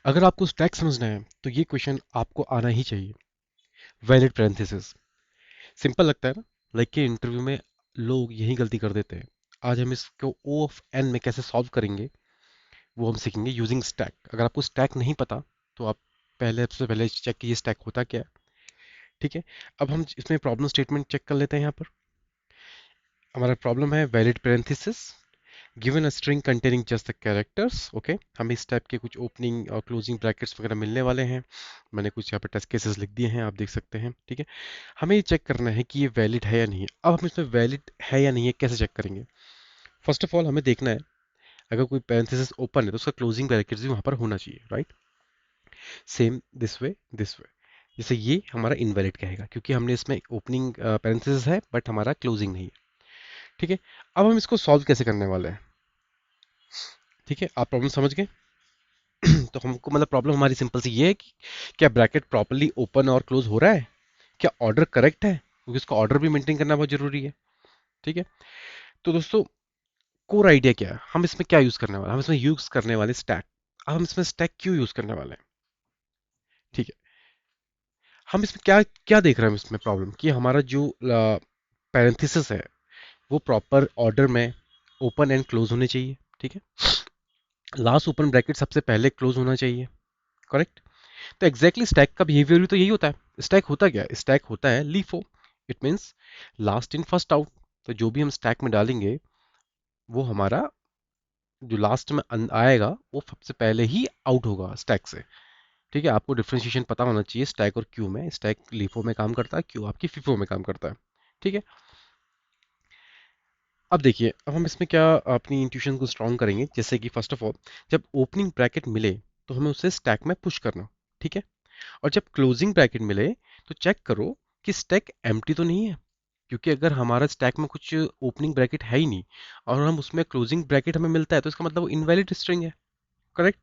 अगर आपको स्टैक समझना है तो ये क्वेश्चन आपको आना ही चाहिए। वैलिड पैरेंथेसिस सिंपल लगता है ना। लाइक कि इंटरव्यू में लोग यही गलती कर देते हैं। आज हम इसको ओ ऑफ एन में कैसे सॉल्व करेंगे वो हम सीखेंगे यूजिंग स्टैक। अगर आपको स्टैक नहीं पता तो आप पहले सबसे पहले चेक कीजिए स्टैक होता क्या है। ठीक है, अब हम इसमें प्रॉब्लम स्टेटमेंट चेक कर लेते हैं। यहाँ पर हमारा प्रॉब्लम है valid parenthesis given a string containing just the characters. Okay, हमें इस टाइप के कुछ ओपनिंग और क्लोजिंग ब्रैकेट्स वगैरह मिलने वाले हैं। मैंने कुछ यहाँ पर टेस्ट केसेस लिख दिए हैं, आप देख सकते हैं। ठीक है, हमें ये चेक करना है कि ये वैलिड है या नहीं है। अब हम इसमें वैलिड है या नहीं है कैसे चेक करेंगे? फर्स्ट ऑफ ऑल हमें देखना है अगर कोई पैरेंथेसिस ओपन है तो उसका क्लोजिंग ब्रैकेट्स भी वहाँ पर होना चाहिए, राइट? सेम दिस वे जैसे ये हमारा इनवैलिड कहेगा क्योंकि हमने इसमें ओपनिंग पैरेंथेसिस है बट हमारा क्लोजिंग नहीं है। ठीक है, अब हम इसको सॉल्व कैसे करने वाले हैं? ठीक है, आप प्रॉब्लम समझ गए? तो हमको मतलब प्रॉब्लम हमारी सिंपल सी ये है कि क्या ब्रैकेट प्रॉपर्ली ओपन और क्लोज हो रहा है, क्या ऑर्डर करेक्ट है, क्योंकि उसका ऑर्डर भी मेंटेन करना बहुत जरूरी है। ठीक है, तो दोस्तों कोर आइडिया क्या है, हम इसमें क्या यूज करने वाले हैं? हम इसमें यूज करने वाले स्टैक। अब हम इसमें स्टैक क्यों यूज करने वाले हैं? ठीक है, हम इसमें क्या क्या देख रहे हैं इसमें प्रॉब्लम कि हमारा जो पैरेंथेसिस है वो प्रॉपर ऑर्डर में ओपन एंड क्लोज होने चाहिए। ठीक है, लास्ट ओपन ब्रैकेट सबसे पहले क्लोज होना चाहिए, करेक्ट? तो एग्जैक्टली स्टैक का बिहेवियर भी तो यही होता है। स्टैक होता क्या है? स्टैक होता है LIFO. It means last in first out. तो जो भी हम स्टैक में डालेंगे वो हमारा जो लास्ट में आएगा वो सबसे पहले ही आउट होगा स्टैक से। ठीक है, आपको डिफरेंशिएशन पता होना चाहिए स्टैक और क्यू में। स्टैक लीफो में काम करता है, क्यू आपकी फीफो में काम करता है। ठीक है, अब देखिए अब हम इसमें क्या अपनी इंट्यूशन को स्ट्रॉन्ग करेंगे। जैसे कि फर्स्ट ऑफ ऑल जब ओपनिंग ब्रैकेट मिले तो हमें उसे स्टैक में पुश करना। ठीक है, और जब क्लोजिंग ब्रैकेट मिले तो चेक करो कि स्टैक एम्प्टी तो नहीं है, क्योंकि अगर हमारा स्टैक में कुछ ओपनिंग ब्रैकेट है ही नहीं और हम उसमें क्लोजिंग ब्रैकेट हमें मिलता है तो इसका मतलब वो इनवैलिड स्ट्रिंग है, करेक्ट?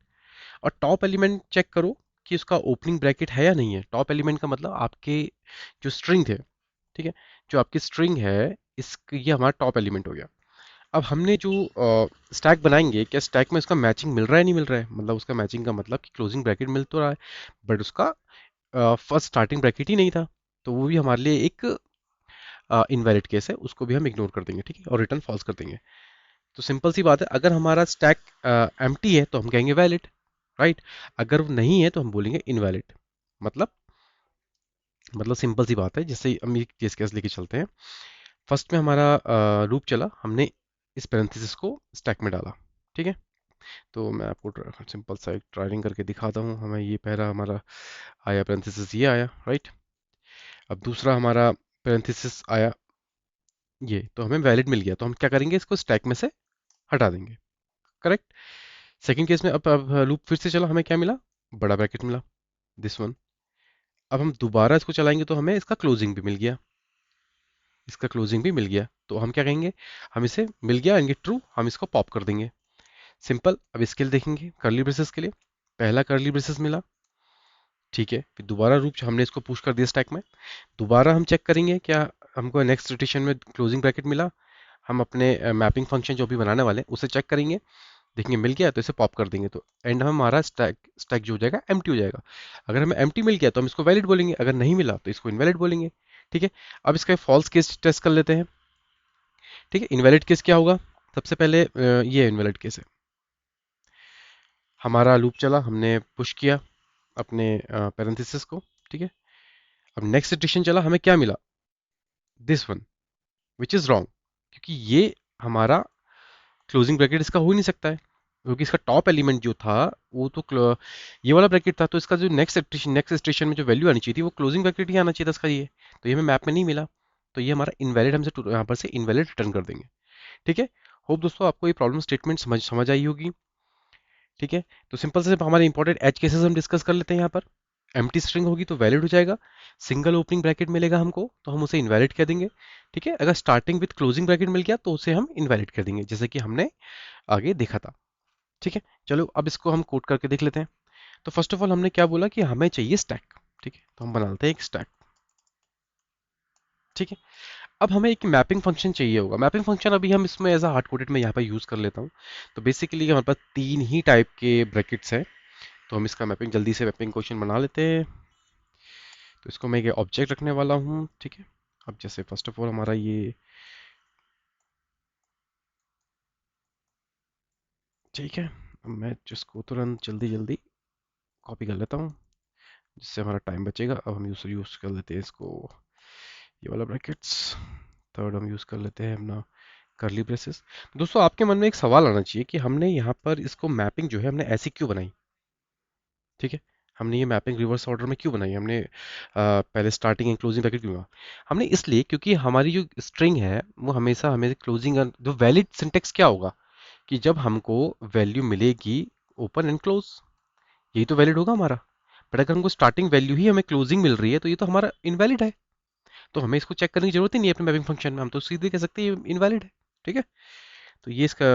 और टॉप एलिमेंट चेक करो कि उसका ओपनिंग ब्रैकेट है या नहीं है। टॉप एलिमेंट का मतलब आपके जो स्ट्रिंग है, ठीक है, जो आपकी स्ट्रिंग है इस ये हमारा टॉप एलिमेंट हो गया। अब हमने जो स्टैक बनाएंगे क्या स्टैक में उसका मैचिंग मिल रहा है नहीं मिल रहा है? मतलब उसका मैचिंग का मतलब कि क्लोजिंग ब्रैकेट मिल तो रहा है बट उसका फर्स्ट स्टार्टिंग ब्रैकेट ही नहीं था। तो वो भी हमारे लिए एक इनवैलिड केस है, उसको भी हम इग्नोर कर देंगे। ठीक है, और रिटर्न फॉल्स कर देंगे। तो सिंपल सी बात है, अगर हमारा स्टैक एम्प्टी है तो हम कहेंगे वैलिड, राइट? अगर वो नहीं है तो हम बोलेंगे इनवैलिड। मतलब सिंपल सी बात है। जैसे हम एक केस केस लेके चलते हैं। फर्स्ट में हमारा लूप चला, हमने इस पैरेंथेसिस को स्टैक में डाला। ठीक है, तो मैं आपको सिंपल सा एक ट्रायलिंग करके दिखाता हूँ। हमें ये पहला हमारा आया पैरेंथेसिस, ये आया, राइट? अब दूसरा हमारा पैरेंथेसिस आया ये, तो हमें वैलिड मिल गया। तो हम क्या करेंगे, इसको स्टैक में से हटा देंगे, करेक्ट? सेकंड केस में अब लूप फिर से चला, हमें क्या मिला? बड़ा ब्रैकेट मिला, दिस वन। अब हम दोबारा इसको चलाएंगे तो हमें इसका क्लोजिंग भी मिल गया, इसका क्लोजिंग भी मिल गया। तो हम क्या कहेंगे, हम इसे मिल गया एंड ट्रू, हम इसको पॉप कर देंगे। सिंपल। अब इसके लिए देखेंगे कर्ली ब्रेसेस के लिए, पहला कर्ली ब्रेसेस मिला, ठीक है, फिर दोबारा रूप हमने इसको पुश कर दिया स्टैक में। दोबारा हम चेक करेंगे क्या हमको नेक्स्ट इटरेशन में क्लोजिंग ब्रैकेट मिला। हम अपने मैपिंग फंक्शन जो भी बनाने वाले हैं उसे चेक करेंगे, देखेंगे मिल गया तो इसे पॉप कर देंगे। तो एंड में हमारा स्टैक स्टैक जो हो जाएगा एम्प्टी हो जाएगा। अगर हमें एम्प्टी मिल गया तो हम इसको वैलिड बोलेंगे, अगर नहीं मिला तो इसको इनवैलिड बोलेंगे। ठीक है, अब इसका फॉल्स केस टेस्ट कर लेते हैं। ठीक है, इनवैलिड केस क्या होगा? सबसे पहले ये इनवैलिड केस है। हमारा लूप चला, हमने पुश किया अपने पैरेंथेसिस को। ठीक है, अब नेक्स्ट इटरेशन चला, हमें क्या मिला? This one, which is wrong, क्योंकि ये हमारा क्लोजिंग ब्रैकेट इसका हो ही नहीं सकता है, क्योंकि इसका टॉप एलिमेंट जो था वो तो ये वाला ब्रैकेट था। तो इसका जो नेक्स्ट स्टेशन में जो वैल्यू आनी चाहिए थी वो क्लोजिंग ब्रैकेट ही आना चाहिए था इसका ये। तो ये हमें मैप में नहीं मिला, तो ये हमारा इनवैलिड, हमसे यहाँ पर से इनवैलिड रिटर्न कर देंगे। ठीक है, होप दोस्तों आपको ये प्रॉब्लम स्टेटमेंट समझ आई होगी। ठीक है, तो सिंपल से हमारे इंपॉर्टेंट एज केसेस हम डिस्कस कर लेते हैं यहाँ पर। एम्प्टी स्ट्रिंग होगी तो वैलिड हो जाएगा। सिंगल ओपनिंग ब्रैकेट मिलेगा हमको तो हम उसे इनवैलिड कह देंगे। ठीक है, अगर स्टार्टिंग विद क्लोजिंग ब्रैकेट मिल गया तो उसे हम इनवैलिड कर देंगे, जैसे कि हमने आगे देखा था। ठीक है, चलो अब इसको हम कोड करके देख लेते हैं। तो फर्स्ट ऑफ ऑल हमने क्या बोला कि हमें चाहिए स्टैक। ठीक है, तो हम बनाते हैं एक स्टैक। ठीक है, अब हमें एक मैपिंग फंक्शन चाहिए होगा। मैपिंग फंक्शन अभी हम इसमें एज अ हार्ड कोडेड में यहाँ पर यूज कर लेता हूँ। तो बेसिकली हमारे पास तीन ही टाइप के ब्रैकेट्स हैं। तो हम इसका मैपिंग जल्दी से मैपिंग क्वेश्चन बना लेते हैं। तो इसको मैं एक ऑब्जेक्ट रखने वाला हूँ, ठीक है। अब जैसे फर्स्ट ऑफ ऑल हमारा ये, ठीक है। अब मैं जिसको तुरंत जल्दी जल्दी कॉपी कर लेता हूँ, जिससे हमारा टाइम बचेगा। अब हम यूज यूज कर लेते हैं इसको, ये वाला ब्रैकेट्स। थर्ड हम यूज कर लेते हैं अपना करली ब्रेसेस। दोस्तों आपके मन में एक सवाल आना चाहिए कि हमने यहाँ पर इसको मैपिंग जो है हमने ऐसी क्यों बनाई, ठीक है। हमने ये मैपिंग रिवर्स ऑर्डर में क्यों बनाई, हमने पहले स्टार्टिंग एंड क्लोजिंग ब्रैकेट क्यों बनाया? हमने इसलिए क्योंकि हमारी जो स्ट्रिंग है वो हमेशा हमें क्लोजिंग, जो वैलिड सिंटेक्स क्या होगा कि जब हमको वैल्यू मिलेगी ओपन एंड क्लोज, यही तो वैलिड होगा हमारा। बट अगर हमको स्टार्टिंग वैल्यू ही हमें क्लोजिंग मिल रही है तो ये तो हमारा इनवैलिड है। तो हमें इसको चेक करने की जरूरत ही नहीं है अपने मैपिंग फंक्शन में, हम तो सीधे कह सकते हैं ये इनवैलिड है, ठीक है। तो ये इसका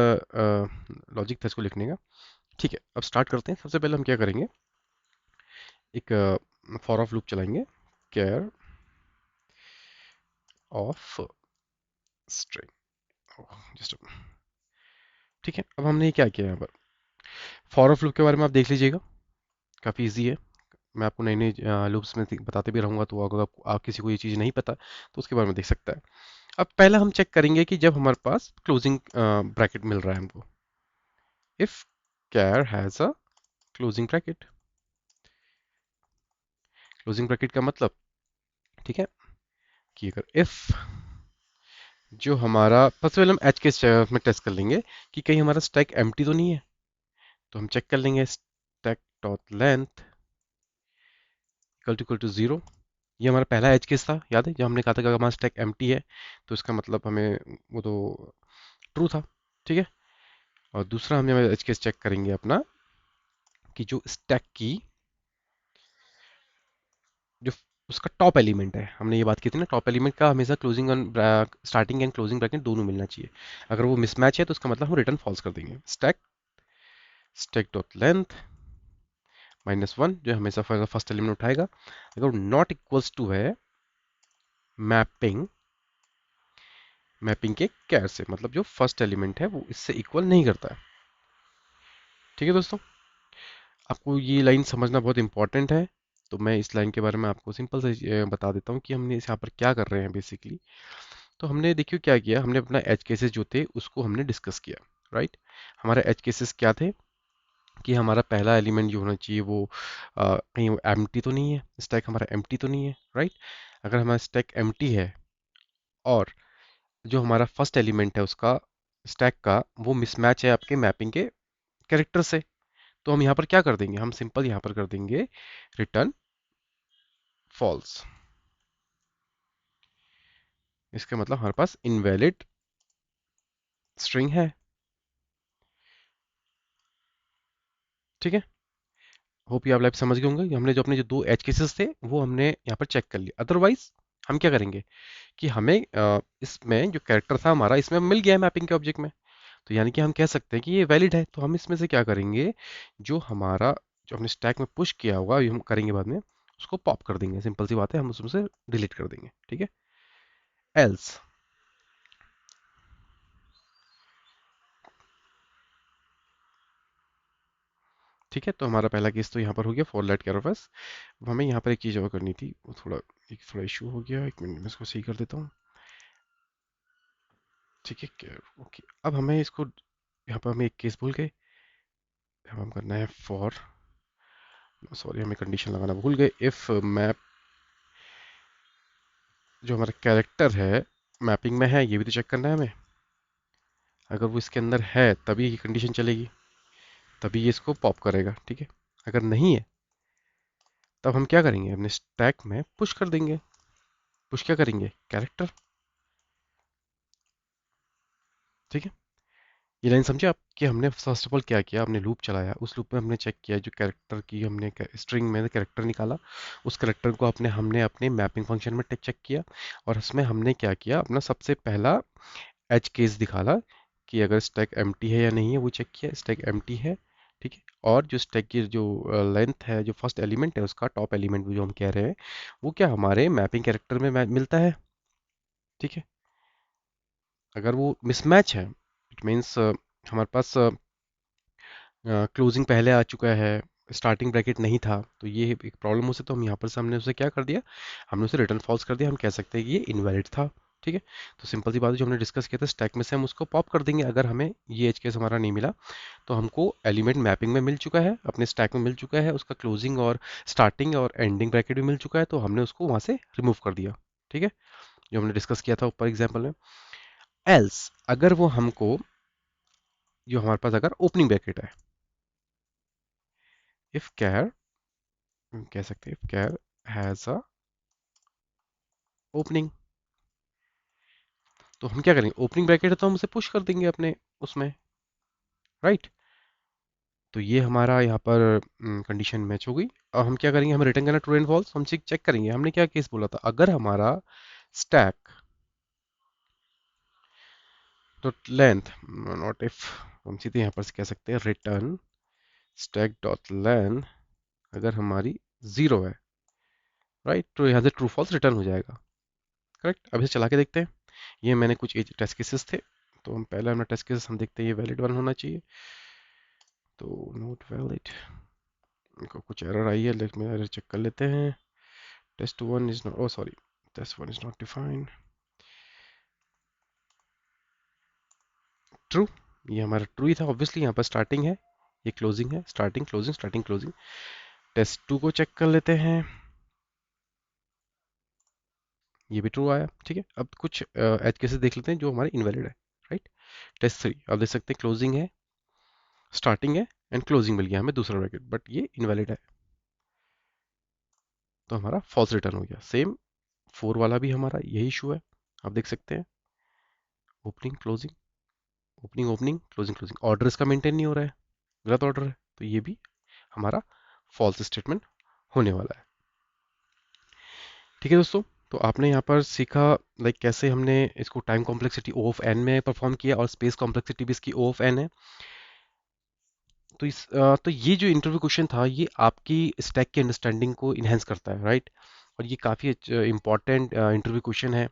लॉजिक था इसको लिखने का, ठीक है। अब स्टार्ट करते हैं। सबसे पहले हम क्या करेंगे, एक फॉर ऑफ लूप चलाएंगे, केयर ऑफ स्ट्रिंग, जस्ट, ठीक है। अब हमने क्या किया यहाँ पर, फॉर ऑफ लूप के बारे में आप देख लीजिएगा, काफ़ी इजी है। मैं आपको नई नई लूप्स में बताते भी रहूँगा, तो अगर आप किसी को ये चीज़ नहीं पता तो उसके बारे में देख सकता है। अब पहला हम चेक करेंगे कि जब हमारे पास क्लोजिंग ब्रैकेट मिल रहा है हमको, if char has a closing bracket. Closing bracket का मतलब, ठीक है, कि अगर इफ जो हमारा, सबसे पहले हम एच के में टेस्ट कर लेंगे कि कहीं हमारा स्टैक एम्प्टी तो नहीं है। तो हम चेक कर लेंगे stack dot length equal to 0। ये हमारा पहला एज केस था, याद है जब हमने कहा था कि अगर हमारा स्टैक एम्प्टी है तो इसका मतलब हमें वो तो ट्रू था, ठीक है। और दूसरा हम एज केस चेक करेंगे अपना कि जो स्टैक की जो उसका टॉप एलिमेंट है, हमने ये बात की थी ना, टॉप एलिमेंट का हमेशा closing and starting and closing bracket दोनों मिलना चाहिए। अगर वो मिसमैच है तो उसका मतलब हम रिटर्न फॉल्स कर देंगे। स्टैक डॉट लेंथ -1 जो हमेशा फर्स्ट एलिमेंट उठाएगा। अगर नॉट इक्वल्स टू है मैपिंग, मैपिंग के कैर से, मतलब जो फर्स्ट एलिमेंट है वो इससे इक्वल नहीं करता है, ठीक है दोस्तों। आपको ये लाइन समझना बहुत इंपॉर्टेंट है। तो मैं इस लाइन के बारे में आपको सिंपल से बता देता हूँ कि हमने इस यहाँ पर क्या कर रहे हैं बेसिकली। तो हमने देखियो क्या किया, हमने अपना एज केसेस जो थे उसको हमने डिस्कस किया, राइट। हमारे एज केसेस क्या थे कि हमारा पहला एलिमेंट जो होना चाहिए वो कहीं एम्प्टी तो नहीं है, स्टैक हमारा एम्प्टी तो नहीं है, राइट। अगर हमारा स्टैक एम्प्टी है और जो हमारा फर्स्ट एलिमेंट है उसका स्टैक का वो मिसमैच है आपके मैपिंग के कैरेक्टर से, तो हम यहाँ पर क्या कर देंगे, हम सिंपल यहाँ पर कर देंगे रिटर्न फॉल्स। इसका मतलब हमारे पास इनवैलिड स्ट्रिंग है, ठीक है। होप ये आप लाइफ समझ गए होंगे। हमने जो अपने जो दो एज केसेस थे वो हमने यहाँ पर चेक कर लिया। अदरवाइज हम क्या करेंगे कि हमें इसमें जो कैरेक्टर था हमारा इसमें मिल गया है मैपिंग के ऑब्जेक्ट में, तो यानी कि हम कह सकते हैं कि ये वैलिड है। तो हम इसमें से क्या करेंगे, जो हमारा जो हमने स्टैक में पुश किया होगा ये हम करेंगे बाद में, उसको पॉप कर देंगे। सिंपल सी बात है, हम उसमें से डिलीट कर देंगे, ठीक है। एल्स, ठीक है। तो हमारा पहला केस तो यहाँ पर हो गया फॉर लेट कैरोफस। अब हमें यहाँ पर एक चीज़ और करनी थी, वो थोड़ा इशू हो गया, एक मिनट में इसको सही कर देता हूँ, ठीक है। ओके, अब हमें इसको यहाँ पर हमें एक केस भूल गए। अब हम करना है फॉर, सॉरी हमें कंडीशन लगाना भूल गए, इफ मैप जो हमारा कैरेक्टर है मैपिंग में है, ये भी तो चेक करना है हमें। अगर वो इसके अंदर है तभी ये कंडीशन चलेगी, तभी ये इसको पॉप करेगा, ठीक है। अगर नहीं है तब हम क्या करेंगे, अपने स्टैक में पुश कर देंगे। पुश क्या करेंगे, कैरेक्टर, ठीक है। ये लाइन समझे आप कि हमने फर्स्ट ऑफ ऑल क्या किया, हमने लूप चलाया, उस लूप में हमने चेक किया जो कैरेक्टर की हमने स्ट्रिंग में कैरेक्टर निकाला, उस कैरेक्टर को अपने हमने अपने मैपिंग फंक्शन में चेक किया, और उसमें हमने क्या किया, अपना सबसे पहला एज केस दिखाला कि अगर स्टैक एम्प्टी है या नहीं है, वो चेक किया, स्टैक एम्प्टी है, ठीक है। और जो स्टैक की जो लेंथ है, जो फर्स्ट एलिमेंट है उसका टॉप एलिमेंट जो हम कह रहे हैं वो क्या हमारे मैपिंग कैरेक्टर में मिलता है, ठीक है। अगर वो मिसमैच है इट मीन्स हमारे पास क्लोजिंग पहले आ चुका है, स्टार्टिंग ब्रैकेट नहीं था, तो ये एक प्रॉब्लम हो सकता है। तो हम यहाँ पर से हमने उसे क्या कर दिया, हमने उसे रिटर्न फॉल्स कर दिया। हम कह सकते हैं कि ये इनवैलिड था। ठीक है, तो सिंपल सी बात है, जो हमने डिस्कस किया था स्टैक में से हम उसको पॉप कर देंगे। अगर हमें ये एज केस हमारा नहीं मिला, तो हमको एलिमेंट मैपिंग में मिल चुका है, अपने स्टैक में मिल चुका है, उसका क्लोजिंग और स्टार्टिंग और एंडिंग ब्रैकेट भी मिल चुका है, तो हमने उसको वहाँ से रिमूव कर दिया। ठीक है, जो हमने डिस्कस किया था ऊपर एग्जाम्पल में। एल्स, अगर वो हमको, जो हमारे पास अगर ओपनिंग ब्रैकेट है, इफ कैर, कह सकते हैं if char has a opening, तो हम क्या करेंगे, ओपनिंग ब्रैकेट है तो हम उसे पुश कर देंगे अपने उसमें, राइट। तो ये हमारा यहाँ पर कंडीशन मैच हो गई। अब हम क्या करेंगे, हमें रिटर्न करना ट्रू एंड फॉल्स। हम चेक चेक करेंगे हमने क्या केस बोला था। अगर हमारा stack dot length, not if, हम सीधे यहाँ पर से कह सकते हैं रिटर्न स्टैक डॉट लेंथ अगर हमारी जीरो है, राइट, तो यहाँ से ट्रू फॉल्स रिटर्न हो जाएगा। करेक्ट, अभी से चला के देखते हैं। ये मैंने कुछ टेस्ट केसेस थे, तो हम पहले अपना टेस्ट केसेस हम देखते हैं, ये वैलिड वन होना चाहिए। तो नोट वैलिड, इनको कुछ एरर आई है, लेकिन एरर चेक कर लेते हैं। Test one is not, oh sorry, test one is not defined true. ये हमारा ट्रू ही था ऑब्वियसली, यहाँ पर स्टार्टिंग है, ये क्लोजिंग है, starting closing starting closing. Test two को चेक कर लेते हैं, ये भी ट्रू आया। ठीक है, अब कुछ एज केसेस देख लेते हैं जो हमारे इनवैलिड है, राइट। टेस्ट थ्री, आप देख सकते हैं क्लोजिंग है, स्टार्टिंग है एंड क्लोजिंग मिल गया हमें दूसरा ब्रैकेट, बट ये इनवैलिड है, तो हमारा फॉल्स रिटर्न हो गया। सेम फोर वाला भी हमारा यही इशू है, आप देख सकते हैं opening closing, opening opening closing closing, order इसका मेंटेन नहीं हो रहा है, गलत ऑर्डर है, तो ये भी हमारा फॉल्स स्टेटमेंट होने वाला है। ठीक है दोस्तों, तो आपने यहाँ पर सीखा लाइक कैसे हमने इसको time complexity O of n में परफॉर्म किया, और स्पेस कॉम्प्लेक्सिटी भी इसकी ओ ऑफ एन है। तो तो ये जो इंटरव्यू क्वेश्चन था, ये आपकी स्टैक की अंडरस्टैंडिंग को इन्हेंस करता है, राइट। और ये काफ़ी इंपॉर्टेंट इंटरव्यू क्वेश्चन है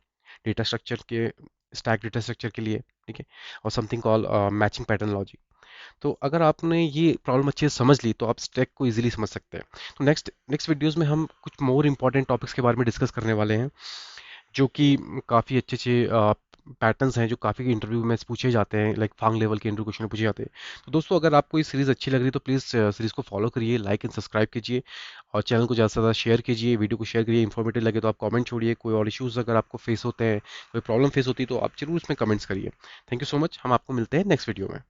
डेटा स्ट्रक्चर के, स्टैक डेटा स्ट्रक्चर के लिए। ठीक है, और something call matching pattern logic. तो अगर आपने ये प्रॉब्लम अच्छे से समझ ली, तो आप स्टैक को इजीली समझ सकते हैं। तो नेक्स्ट नेक्स्ट वीडियोस में हम कुछ मोर इंपॉर्टेंट टॉपिक्स के बारे में डिस्कस करने वाले हैं, जो कि काफ़ी अच्छे अच्छे पैटर्न्स हैं, जो काफ़ी इंटरव्यू में पूछे जाते हैं, लाइक फांग लेवल के इंटरव्यू क्वेश्चन पूछे जाते हैं। तो दोस्तों, अगर आपको ये सीरीज़ अच्छी लग रही है, तो प्लीज़ सीरीज़ को फॉलो करिए, लाइक एंड सब्सक्राइब कीजिए, और चैनल को ज़्यादा से ज़्यादा शेयर कीजिए, वीडियो को शेयर करिए। इन्फॉर्मेटिव लगे तो आप कमेंट छोड़िए, कोई और इश्यूज़ अगर आपको फेस होते हैं, कोई प्रॉब्लम फेस होती है, तो आप जरूर उसमें कमेंट्स करिए। थैंक यू सो मच, हम आपको मिलते हैं नेक्स्ट वीडियो में।